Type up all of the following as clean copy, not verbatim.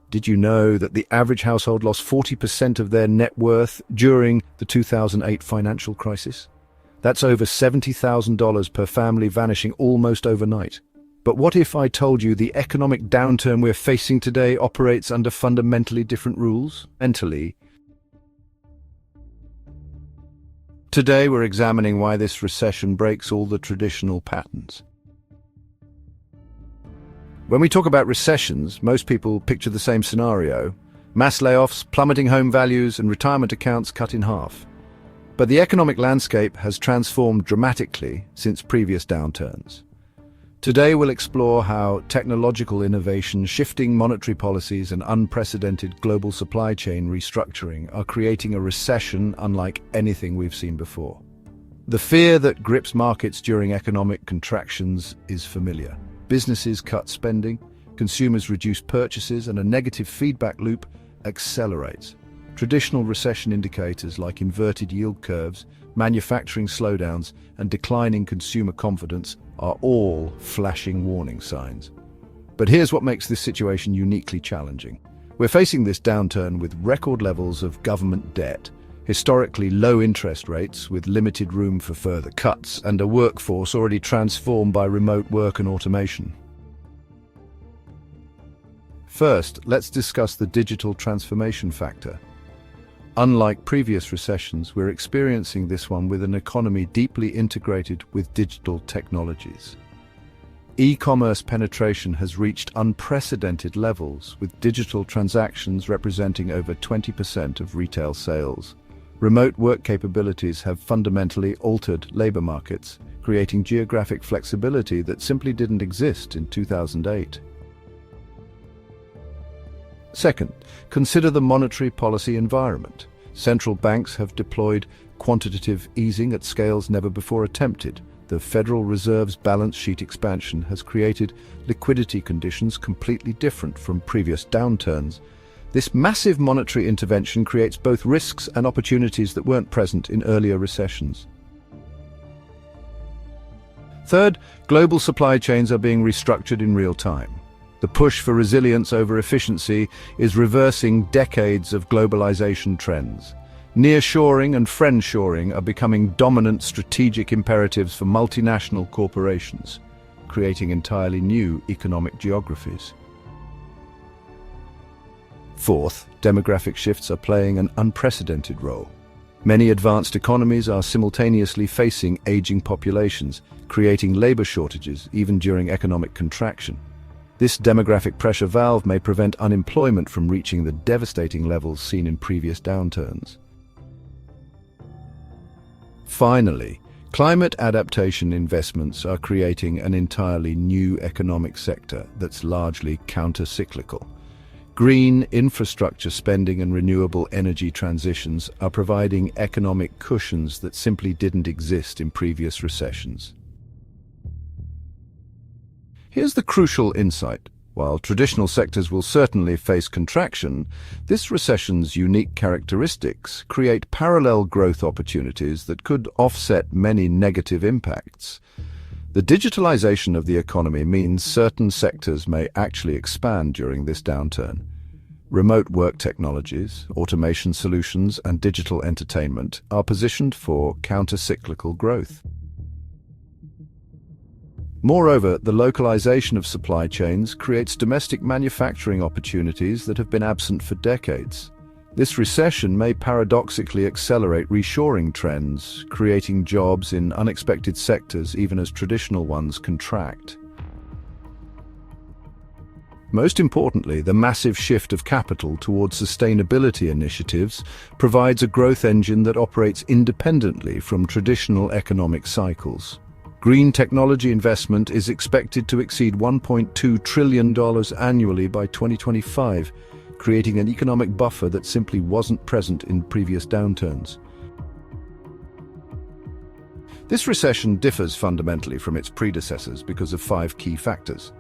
Did you know that the average household lost 40% of their net worth during the 2008 financial crisis? That's over $70,000 per family vanishing almost overnight. But what if I told you the economic downturn we're facing today operates under fundamentally different rules? Today we're examining why this recession breaks all the traditional patterns. When we talk about recessions, most people picture the same scenario: mass layoffs, plummeting home values, and retirement accounts cut in half. But the economic landscape has transformed dramatically since previous downturns. Today we'll explore how technological innovation, shifting monetary policies, and unprecedented global supply chain restructuring are creating a recession unlike anything we've seen before. The fear that grips markets during economic contractions is familiar. Businesses cut spending, consumers reduce purchases, and a negative feedback loop accelerates. Traditional recession indicators like inverted yield curves, manufacturing slowdowns, and declining consumer confidence are all flashing warning signs. But here's what makes this situation uniquely challenging. We're facing this downturn with record levels of government debt, historically low interest rates with limited room for further cuts, and a workforce already transformed by remote work and automation. First, let's discuss the digital transformation factor. Unlike previous recessions, we're experiencing this one with an economy deeply integrated with digital technologies. E-commerce penetration has reached unprecedented levels, with digital transactions representing over 20% of retail sales. Remote work capabilities have fundamentally altered labor markets, creating geographic flexibility that simply didn't exist in 2008. Second, consider the monetary policy environment. Central banks have deployed quantitative easing at scales never before attempted. The Federal Reserve's balance sheet expansion has created liquidity conditions completely different from previous downturns. This massive monetary intervention creates both risks and opportunities that weren't present in earlier recessions. Third, global supply chains are being restructured in real time. The push for resilience over efficiency is reversing decades of globalization trends. Nearshoring and friendshoring are becoming dominant strategic imperatives for multinational corporations, creating entirely new economic geographies. Fourth, demographic shifts are playing an unprecedented role. Many advanced economies are simultaneously facing aging populations, creating labor shortages even during economic contraction. This demographic pressure valve may prevent unemployment from reaching the devastating levels seen in previous downturns. Finally, climate adaptation investments are creating an entirely new economic sector that's largely counter-cyclical. Green infrastructure spending and renewable energy transitions are providing economic cushions that simply didn't exist in previous recessions. Here's the crucial insight. While traditional sectors will certainly face contraction, this recession's unique characteristics create parallel growth opportunities that could offset many negative impacts. The digitalization of the economy means certain sectors may actually expand during this downturn. Remote work technologies, automation solutions, and digital entertainment are positioned for counter-cyclical growth. Moreover, the localization of supply chains creates domestic manufacturing opportunities that have been absent for decades. This recession may paradoxically accelerate reshoring trends, creating jobs in unexpected sectors even as traditional ones contract. Most importantly, the massive shift of capital towards sustainability initiatives provides a growth engine that operates independently from traditional economic cycles. Green technology investment is expected to exceed $1.2 trillion annually by 2025, creating an economic buffer that simply wasn't present in previous downturns. This recession differs fundamentally from its predecessors because of 5 key factors: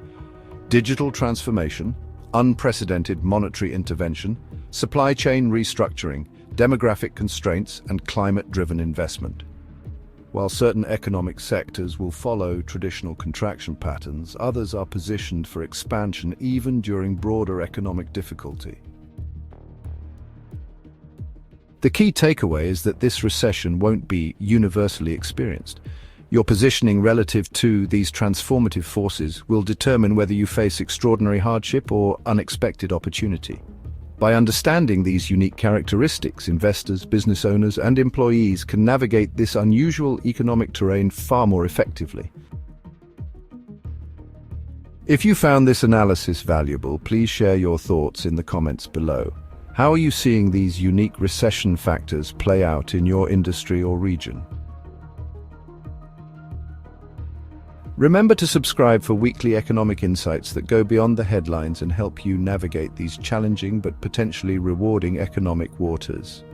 digital transformation, unprecedented monetary intervention, supply chain restructuring, demographic constraints, and climate-driven investment. While certain economic sectors will follow traditional contraction patterns, others are positioned for expansion even during broader economic difficulty. The key takeaway is that this recession won't be universally experienced. Your positioning relative to these transformative forces will determine whether you face extraordinary hardship or unexpected opportunity. By understanding these unique characteristics, investors, business owners, and employees can navigate this unusual economic terrain far more effectively. If you found this analysis valuable, please share your thoughts in the comments below. How are you seeing these unique recession factors play out in your industry or region? Remember to subscribe for weekly economic insights that go beyond the headlines and help you navigate these challenging but potentially rewarding economic waters.